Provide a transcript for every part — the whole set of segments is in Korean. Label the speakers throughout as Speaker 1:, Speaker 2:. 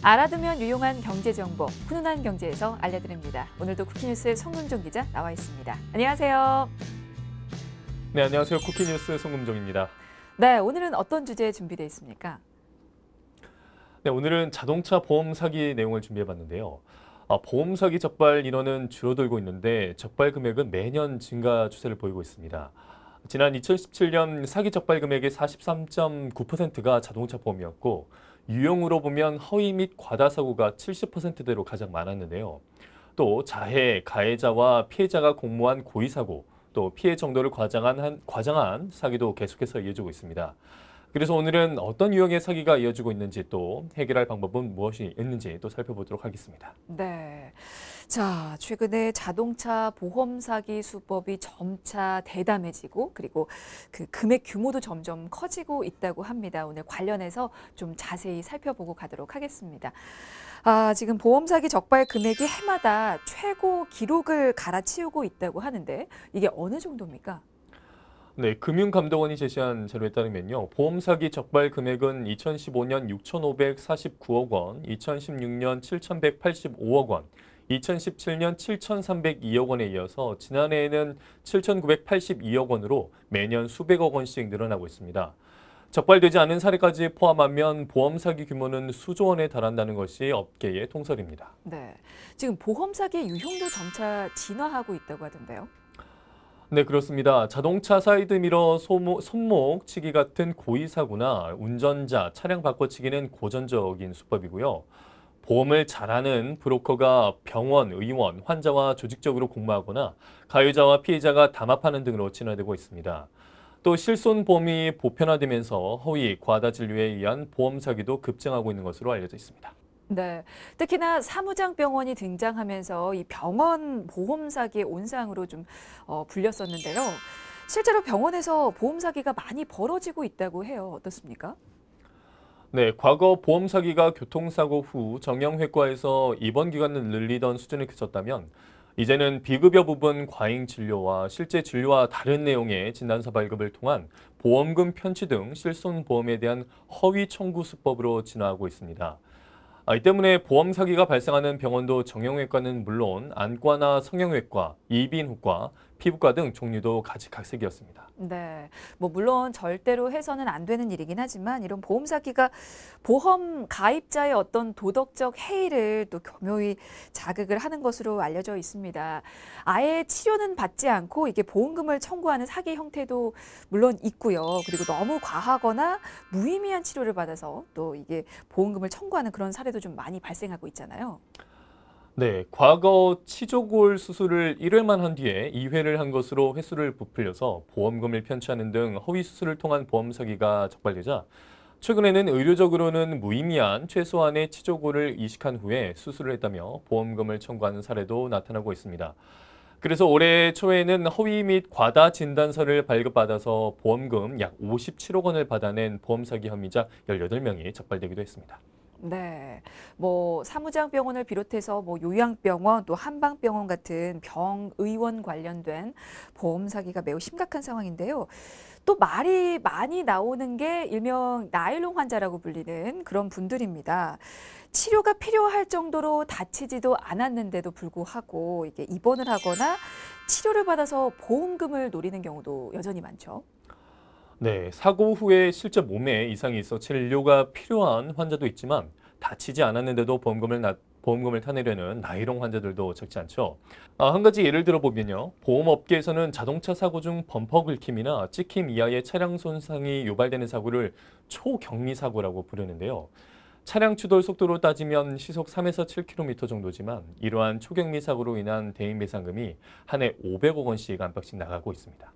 Speaker 1: 알아두면 유용한 경제정보, 훈훈한 경제에서 알려드립니다. 오늘도 쿠키뉴스의 송금종 기자 나와 있습니다. 안녕하세요.
Speaker 2: 네, 안녕하세요. 쿠키뉴스 송금종입니다.
Speaker 1: 네, 오늘은 어떤 주제 준비되어 있습니까?
Speaker 2: 네, 오늘은 자동차 보험 사기 내용을 준비해봤는데요. 보험 사기 적발 인원은 줄어들고 있는데 적발 금액은 매년 증가 추세를 보이고 있습니다. 지난 2017년 사기 적발 금액의 43.9%가 자동차 보험이었고 유형으로 보면 허위 및 과다 사고가 70%대로 가장 많았는데요. 또 자해, 가해자와 피해자가 공모한 고의 사고, 또 피해 정도를 과장한 사기도 계속해서 이어지고 있습니다. 그래서 오늘은 어떤 유형의 사기가 이어지고 있는지 또 해결할 방법은 무엇이 있는지 또 살펴보도록 하겠습니다.
Speaker 1: 네. 자, 최근에 자동차 보험 사기 수법이 점차 대담해지고 그리고 그 금액 규모도 점점 커지고 있다고 합니다. 오늘 관련해서 좀 자세히 살펴보고 가도록 하겠습니다. 지금 보험 사기 적발 금액이 해마다 최고 기록을 갈아치우고 있다고 하는데 이게 어느 정도입니까?
Speaker 2: 네, 금융감독원이 제시한 자료에 따르면요. 보험 사기 적발 금액은 2015년 6,549억 원, 2016년 7,185억 원, 2017년 7,302억 원에 이어서 지난해에는 7,982억 원으로 매년 수백억 원씩 늘어나고 있습니다. 적발되지 않은 사례까지 포함하면 보험 사기 규모는 수조 원에 달한다는 것이 업계의 통설입니다.
Speaker 1: 네. 지금 보험 사기의 유형도 점차 진화하고 있다고 하던데요.
Speaker 2: 네, 그렇습니다. 자동차 사이드미러 손목 치기 같은 고의 사고나 운전자 차량 바꿔치기는 고전적인 수법이고요. 보험을 잘하는 브로커가 병원, 의원, 환자와 조직적으로 공모하거나 가해자와 피해자가 담합하는 등으로 진화되고 있습니다. 또 실손보험이 보편화되면서 허위, 과다 진료에 의한 보험 사기도 급증하고 있는 것으로 알려져 있습니다.
Speaker 1: 네, 특히나 사무장병원이 등장하면서 이 병원 보험 사기의 온상으로 좀 불렸었는데요. 실제로 병원에서 보험 사기가 많이 벌어지고 있다고 해요. 어떻습니까?
Speaker 2: 네, 과거 보험 사기가 교통사고 후 정형외과에서 입원 기간을 늘리던 수준을 그쳤다면 이제는 비급여 부분 과잉 진료와 실제 진료와 다른 내용의 진단서 발급을 통한 보험금 편취 등 실손보험에 대한 허위 청구 수법으로 진화하고 있습니다. 이 때문에 보험 사기가 발생하는 병원도 정형외과는 물론 안과나 성형외과, 이비인후과, 피부과 등 종류도 가지각색이었습니다.
Speaker 1: 네, 뭐 물론 절대로 해서는 안 되는 일이긴 하지만 이런 보험 사기가 보험 가입자의 어떤 도덕적 해이를 또 교묘히 자극을 하는 것으로 알려져 있습니다. 아예 치료는 받지 않고 이게 보험금을 청구하는 사기 형태도 물론 있고요. 그리고 너무 과하거나 무의미한 치료를 받아서 또 이게 보험금을 청구하는 그런 사례도 좀 많이 발생하고 있잖아요.
Speaker 2: 네, 과거 치조골 수술을 1회만 한 뒤에 2회를 한 것으로 횟수를 부풀려서 보험금을 편취하는 등 허위 수술을 통한 보험 사기가 적발되자 최근에는 의료적으로는 무의미한 최소한의 치조골을 이식한 후에 수술을 했다며 보험금을 청구하는 사례도 나타나고 있습니다. 그래서 올해 초에는 허위 및 과다 진단서를 발급받아서 보험금 약 57억 원을 받아낸 보험 사기 혐의자 18명이 적발되기도 했습니다.
Speaker 1: 네, 뭐 사무장병원을 비롯해서 뭐 요양병원 또 한방병원 같은 병의원 관련된 보험 사기가 매우 심각한 상황인데요. 또 말이 많이 나오는 게 일명 나일론 환자라고 불리는 그런 분들입니다. 치료가 필요할 정도로 다치지도 않았는데도 불구하고 이게 입원을 하거나 치료를 받아서 보험금을 노리는 경우도 여전히 많죠.
Speaker 2: 네, 사고 후에 실제 몸에 이상이 있어 진료가 필요한 환자도 있지만 다치지 않았는데도 보험금을 타내려는 나이롱 환자들도 적지 않죠. 한 가지 예를 들어보면요. 보험업계에서는 자동차 사고 중 범퍼 긁힘이나 찍힘 이하의 차량 손상이 유발되는 사고를 초경미 사고라고 부르는데요. 차량 추돌 속도로 따지면 시속 3에서 7km 정도지만 이러한 초경미 사고로 인한 대인 배상금이 한 해 500억 원씩 안팎씩 나가고 있습니다.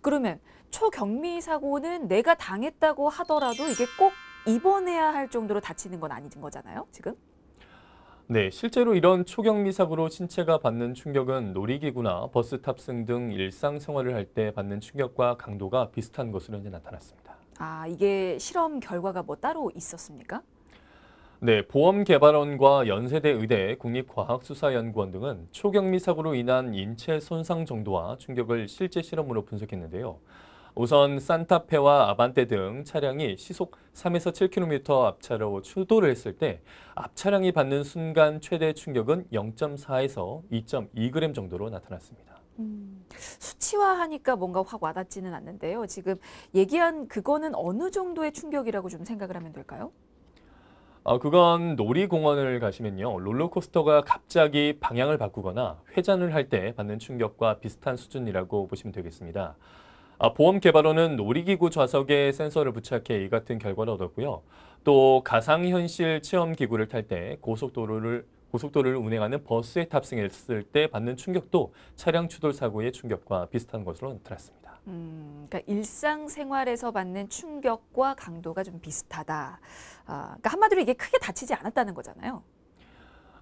Speaker 1: 그러면 초경미 사고는 내가 당했다고 하더라도 이게 꼭 입원해야 할 정도로 다치는 건 아닌 거잖아요, 지금?
Speaker 2: 네, 실제로 이런 초경미 사고로 신체가 받는 충격은 놀이기구나 버스 탑승 등 일상생활을 할 때 받는 충격과 강도가 비슷한 것으로 현재 나타났습니다.
Speaker 1: 이게 실험 결과가 뭐 따로 있었습니까?
Speaker 2: 네, 보험개발원과 연세대 의대 국립과학수사연구원 등은 초경미 사고로 인한 인체 손상 정도와 충격을 실제 실험으로 분석했는데요. 우선 산타페와 아반떼 등 차량이 시속 3에서 7km 앞차로 추돌을 했을 때 앞차량이 받는 순간 최대 충격은 0.4에서 2.2g 정도로 나타났습니다.
Speaker 1: 수치화하니까 뭔가 확 와닿지는 않는데요. 지금 얘기한 그거는 어느 정도의 충격이라고 좀 생각을 하면 될까요?
Speaker 2: 그건 놀이공원을 가시면요. 롤러코스터가 갑자기 방향을 바꾸거나 회전을 할 때 받는 충격과 비슷한 수준이라고 보시면 되겠습니다. 보험 개발원은 놀이기구 좌석에 센서를 부착해 이 같은 결과를 얻었고요. 또 가상현실 체험 기구를 탈 때 고속도로를 운행하는 버스에 탑승했을 때 받는 충격도 차량 추돌 사고의 충격과 비슷한 것으로 나타났습니다.
Speaker 1: 그러니까 일상생활에서 받는 충격과 강도가 좀 비슷하다. 그러니까 한마디로 이게 크게 다치지 않았다는 거잖아요.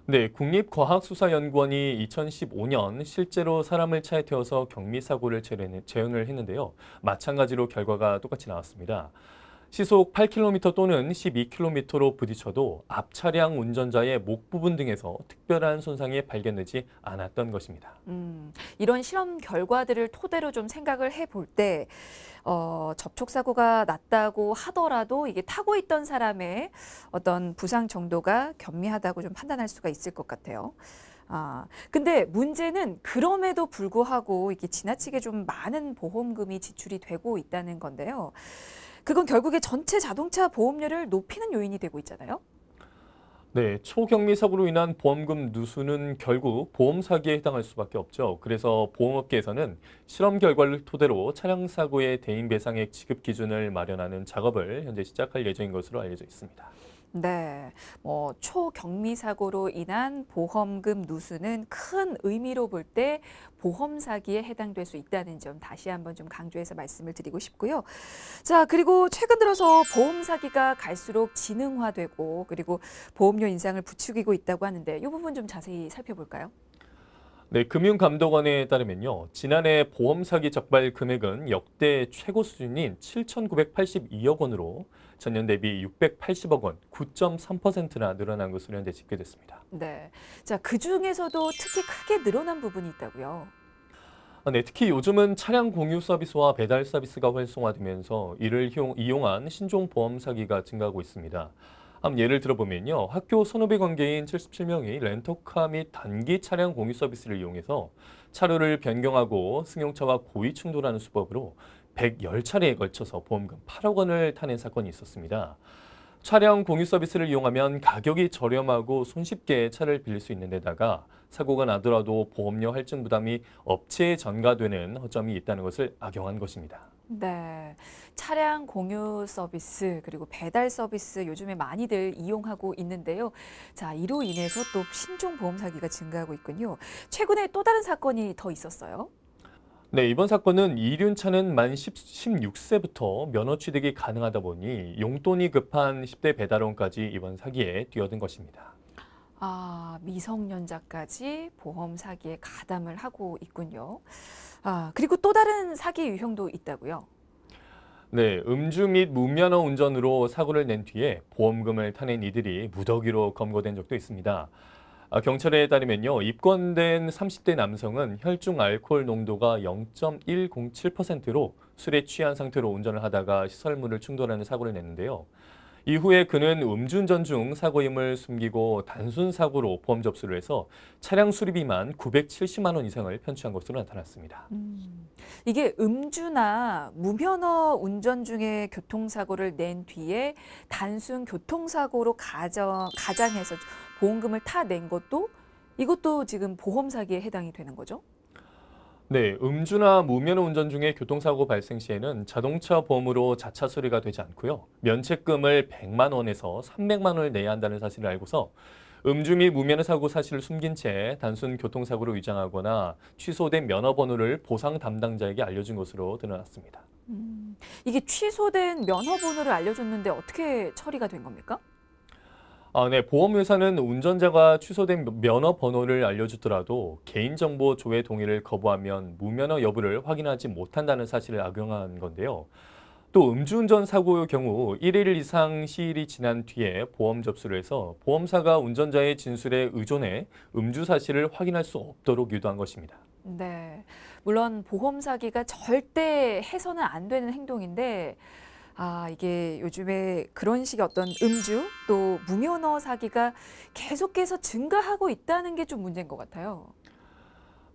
Speaker 2: 네, 국립과학수사연구원이 2015년 실제로 사람을 차에 태워서 경미사고를 재현을 했는데요. 마찬가지로 결과가 똑같이 나왔습니다. 시속 8km 또는 12km로 부딪혀도 앞 차량 운전자의 목 부분 등에서 특별한 손상이 발견되지 않았던 것입니다.
Speaker 1: 이런 실험 결과들을 토대로 좀 생각을 해볼 때 접촉사고가 났다고 하더라도 이게 타고 있던 사람의 어떤 부상 정도가 겸미하다고 좀 판단할 수가 있을 것 같아요. 근데 문제는 그럼에도 불구하고 이게 지나치게 좀 많은 보험금이 지출이 되고 있다는 건데요. 그건 결국에 전체 자동차 보험료를 높이는 요인이 되고 있잖아요.
Speaker 2: 네, 초경미 사고로 인한 보험금 누수는 결국 보험 사기에 해당할 수밖에 없죠. 그래서 보험업계에서는 실험 결과를 토대로 차량 사고의 대인 배상액 지급 기준을 마련하는 작업을 현재 시작할 예정인 것으로 알려져 있습니다.
Speaker 1: 네, 초경미 사고로 인한 보험금 누수는 큰 의미로 볼 때 보험 사기에 해당될 수 있다는 점 다시 한번 좀 강조해서 말씀을 드리고 싶고요. 자, 그리고 최근 들어서 보험 사기가 갈수록 지능화되고 그리고 보험료 인상을 부추기고 있다고 하는데 이 부분 좀 자세히 살펴볼까요?
Speaker 2: 네, 금융감독원에 따르면요. 지난해 보험 사기 적발 금액은 역대 최고 수준인 7,982억 원으로 전년 대비 680억 원, 9.3%나 늘어난 것으로 현재 집계됐습니다.
Speaker 1: 네, 자, 그 중에서도 특히 크게 늘어난 부분이 있다고요.
Speaker 2: 네, 특히 요즘은 차량 공유 서비스와 배달 서비스가 활성화되면서 이를 이용한 신종 보험 사기가 증가하고 있습니다. 예를 들어보면요. 학교 선후배 관계인 77명이 렌터카 및 단기 차량 공유 서비스를 이용해서 차로를 변경하고 승용차와 고의 충돌하는 수법으로 110차례에 걸쳐서 보험금 8억 원을 타낸 사건이 있었습니다. 차량 공유 서비스를 이용하면 가격이 저렴하고 손쉽게 차를 빌릴 수 있는 데다가 사고가 나더라도 보험료 할증 부담이 업체에 전가되는 허점이 있다는 것을 악용한 것입니다.
Speaker 1: 네, 차량 공유 서비스 그리고 배달 서비스 요즘에 많이들 이용하고 있는데요. 자, 이로 인해서 또 신종 보험 사기가 증가하고 있군요. 최근에 또 다른 사건이 더 있었어요.
Speaker 2: 네, 이번 사건은 이륜차는 만 16세부터 면허 취득이 가능하다 보니 용돈이 급한 10대 배달원까지 이번 사기에 뛰어든 것입니다.
Speaker 1: 미성년자까지 보험 사기에 가담을 하고 있군요. 그리고 또 다른 사기 유형도 있다고요.
Speaker 2: 네, 음주 및 무면허 운전으로 사고를 낸 뒤에 보험금을 타낸 이들이 무더기로 검거된 적도 있습니다. 경찰에 따르면요, 입건된 30대 남성은 혈중 알코올 농도가 0.107%로 술에 취한 상태로 운전을 하다가 시설물을 충돌하는 사고를 냈는데요. 이후에 그는 음주운전 중 사고임을 숨기고 단순 사고로 보험 접수를 해서 차량 수리비만 970만 원 이상을 편취한 것으로 나타났습니다.
Speaker 1: 이게 음주나 무면허 운전 중에 교통사고를 낸 뒤에 단순 교통사고로 가장해서 보험금을 타낸 것도 이것도 지금 보험 사기에 해당이 되는 거죠?
Speaker 2: 네, 음주나 무면허 운전 중에 교통사고 발생 시에는 자동차 보험으로 자차 수리가 되지 않고요. 면책금을 100만 원에서 300만 원을 내야 한다는 사실을 알고서 음주 및 무면허 사고 사실을 숨긴 채 단순 교통사고로 위장하거나 취소된 면허 번호를 보상 담당자에게 알려준 것으로 드러났습니다.
Speaker 1: 이게 취소된 면허 번호를 알려줬는데 어떻게 처리가 된 겁니까?
Speaker 2: 네, 보험회사는 운전자가 취소된 면허 번호를 알려주더라도 개인정보 조회 동의를 거부하면 무면허 여부를 확인하지 못한다는 사실을 악용한 건데요. 또 음주운전 사고의 경우 1일 이상 시일이 지난 뒤에 보험 접수를 해서 보험사가 운전자의 진술에 의존해 음주 사실을 확인할 수 없도록 유도한 것입니다.
Speaker 1: 네, 물론 보험 사기가 절대 해서는 안 되는 행동인데 이게 요즘에 그런 식의 어떤 음주 또 무면허 사기가 계속해서 증가하고 있다는 게 좀 문제인 것 같아요.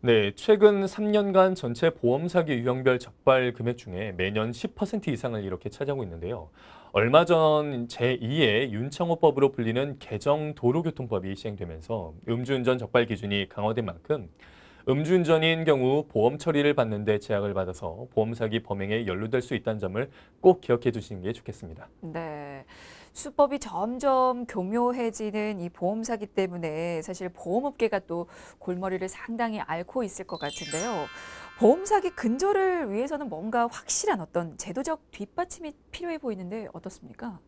Speaker 2: 네, 최근 3년간 전체 보험 사기 유형별 적발 금액 중에 매년 10% 이상을 이렇게 차지하고 있는데요. 얼마 전 제2의 윤창호법으로 불리는 개정 도로교통법이 시행되면서 음주운전 적발 기준이 강화된 만큼 음주운전인 경우 보험 처리를 받는데 제약을 받아서 보험 사기 범행에 연루될 수 있다는 점을 꼭 기억해 두시는 게 좋겠습니다.
Speaker 1: 네. 수법이 점점 교묘해지는 이 보험 사기 때문에 사실 보험업계가 또 골머리를 상당히 앓고 있을 것 같은데요. 보험 사기 근절을 위해서는 뭔가 확실한 어떤 제도적 뒷받침이 필요해 보이는데 어떻습니까?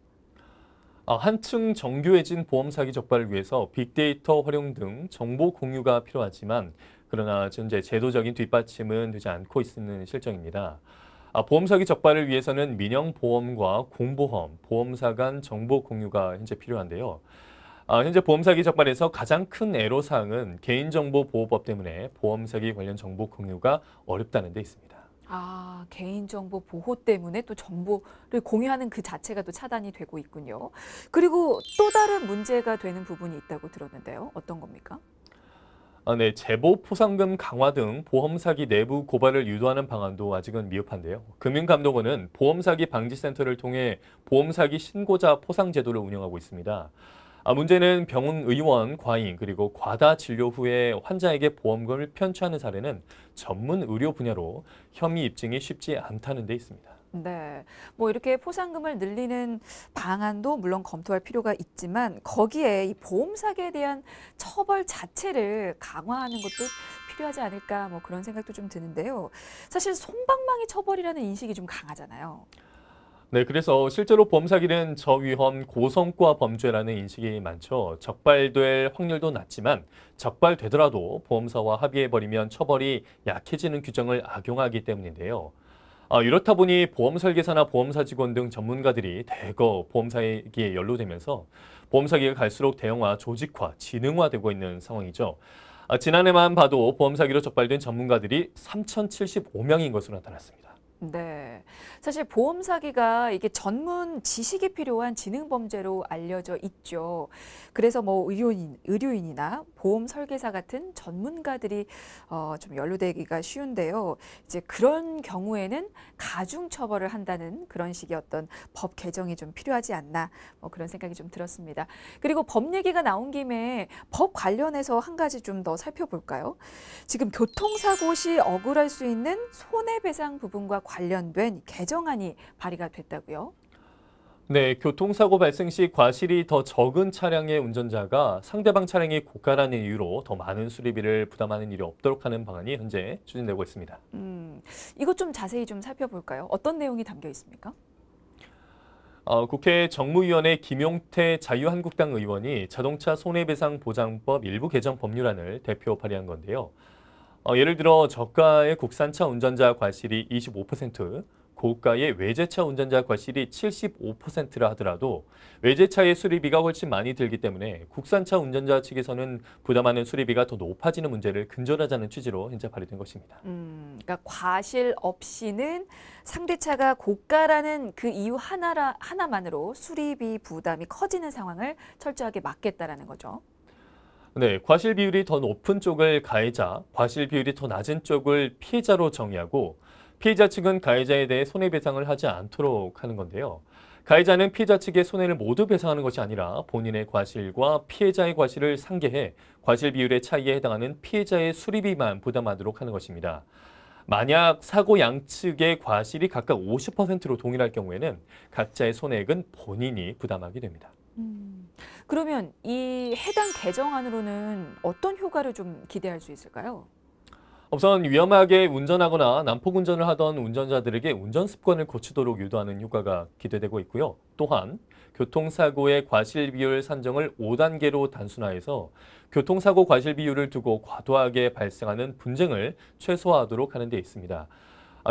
Speaker 2: 한층 정교해진 보험 사기 적발을 위해서 빅데이터 활용 등 정보 공유가 필요하지만 그러나 현재 제도적인 뒷받침은 되지 않고 있는 실정입니다. 보험 사기 적발을 위해서는 민영보험과 공보험, 보험사 간 정보 공유가 현재 필요한데요. 현재 보험 사기 적발에서 가장 큰 애로사항은 개인정보보호법 때문에 보험 사기 관련 정보 공유가 어렵다는 데 있습니다.
Speaker 1: 개인정보 보호 때문에 또 정보를 공유하는 그 자체가 또 차단이 되고 있군요. 그리고 또 다른 문제가 되는 부분이 있다고 들었는데요. 어떤 겁니까?
Speaker 2: 네, 제보 포상금 강화 등 보험 사기 내부 고발을 유도하는 방안도 아직은 미흡한데요. 금융감독원은 보험 사기 방지센터를 통해 보험 사기 신고자 포상 제도를 운영하고 있습니다. 문제는 병원 의원 과잉 그리고 과다 진료 후에 환자에게 보험금을 편취하는 사례는 전문 의료 분야로 혐의 입증이 쉽지 않다는 데 있습니다.
Speaker 1: 네. 뭐 이렇게 포상금을 늘리는 방안도 물론 검토할 필요가 있지만 거기에 이 보험 사기에 대한 처벌 자체를 강화하는 것도 필요하지 않을까 뭐 그런 생각도 좀 드는데요. 사실 솜방망이 처벌이라는 인식이 좀 강하잖아요.
Speaker 2: 네, 그래서 실제로 보험 사기는 저위험 고성과 범죄라는 인식이 많죠. 적발될 확률도 낮지만 적발되더라도 보험사와 합의해버리면 처벌이 약해지는 규정을 악용하기 때문인데요. 이렇다 보니 보험 설계사나 보험사 직원 등 전문가들이 대거 보험 사기에 연루되면서 보험 사기가 갈수록 대형화, 조직화, 지능화되고 있는 상황이죠. 지난해만 봐도 보험 사기로 적발된 전문가들이 3,075명인 것으로 나타났습니다.
Speaker 1: 네. 사실 보험 사기가 이게 전문 지식이 필요한 지능 범죄로 알려져 있죠. 그래서 뭐 의료인이나 보험 설계사 같은 전문가들이 좀 연루되기가 쉬운데요. 이제 그런 경우에는 가중 처벌을 한다는 그런 식의 어떤 법 개정이 좀 필요하지 않나 뭐 그런 생각이 좀 들었습니다. 그리고 법 얘기가 나온 김에 법 관련해서 한 가지 좀 더 살펴볼까요? 지금 교통사고 시 억울할 수 있는 손해배상 부분과 관련된 개정안이 발의가 됐다고요?
Speaker 2: 네, 교통사고 발생 시 과실이 더 적은 차량의 운전자가 상대방 차량이 고가라는 이유로 더 많은 수리비를 부담하는 일이 없도록 하는 방안이 현재 추진되고 있습니다.
Speaker 1: 이것 좀 자세히 좀 살펴볼까요? 어떤 내용이 담겨 있습니까?
Speaker 2: 국회 정무위원회 김용태 자유한국당 의원이 자동차 손해배상보장법 일부 개정 법률안을 대표 발의한 건데요. 예를 들어 저가의 국산차 운전자 과실이 25%, 고가의 외제차 운전자 과실이 75%라 하더라도 외제차의 수리비가 훨씬 많이 들기 때문에 국산차 운전자 측에서는 부담하는 수리비가 더 높아지는 문제를 근절하자는 취지로 현재 발의된 것입니다.
Speaker 1: 그러니까 과실 없이는 상대차가 고가라는 그 이유 하나만으로 수리비 부담이 커지는 상황을 철저하게 막겠다라는 거죠.
Speaker 2: 네, 과실 비율이 더 높은 쪽을 가해자, 과실 비율이 더 낮은 쪽을 피해자로 정의하고 피해자 측은 가해자에 대해 손해배상을 하지 않도록 하는 건데요. 가해자는 피해자 측의 손해를 모두 배상하는 것이 아니라 본인의 과실과 피해자의 과실을 상계해 과실 비율의 차이에 해당하는 피해자의 수리비만 부담하도록 하는 것입니다. 만약 사고 양측의 과실이 각각 50%로 동일할 경우에는 각자의 손해액은 본인이 부담하게 됩니다.
Speaker 1: 그러면 이 해당 개정안으로는 어떤 효과를 좀 기대할 수 있을까요?
Speaker 2: 우선 위험하게 운전하거나 난폭 운전을 하던 운전자들에게 운전 습관을 고치도록 유도하는 효과가 기대되고 있고요. 또한 교통사고의 과실 비율 산정을 5단계로 단순화해서 교통사고 과실 비율을 두고 과도하게 발생하는 분쟁을 최소화하도록 하는 데 있습니다.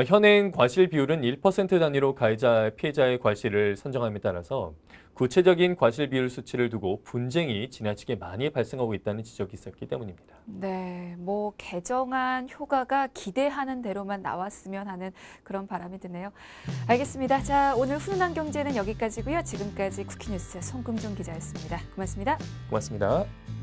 Speaker 2: 현행 과실 비율은 1% 단위로 가해자, 피해자의 과실을 선정함에 따라서 구체적인 과실 비율 수치를 두고 분쟁이 지나치게 많이 발생하고 있다는 지적이 있었기 때문입니다.
Speaker 1: 네, 뭐 개정안 효과가 기대하는 대로만 나왔으면 하는 그런 바람이 드네요. 알겠습니다. 자, 오늘 훈훈한 경제는 여기까지고요. 지금까지 쿠키뉴스 송금종 기자였습니다. 고맙습니다.
Speaker 2: 고맙습니다.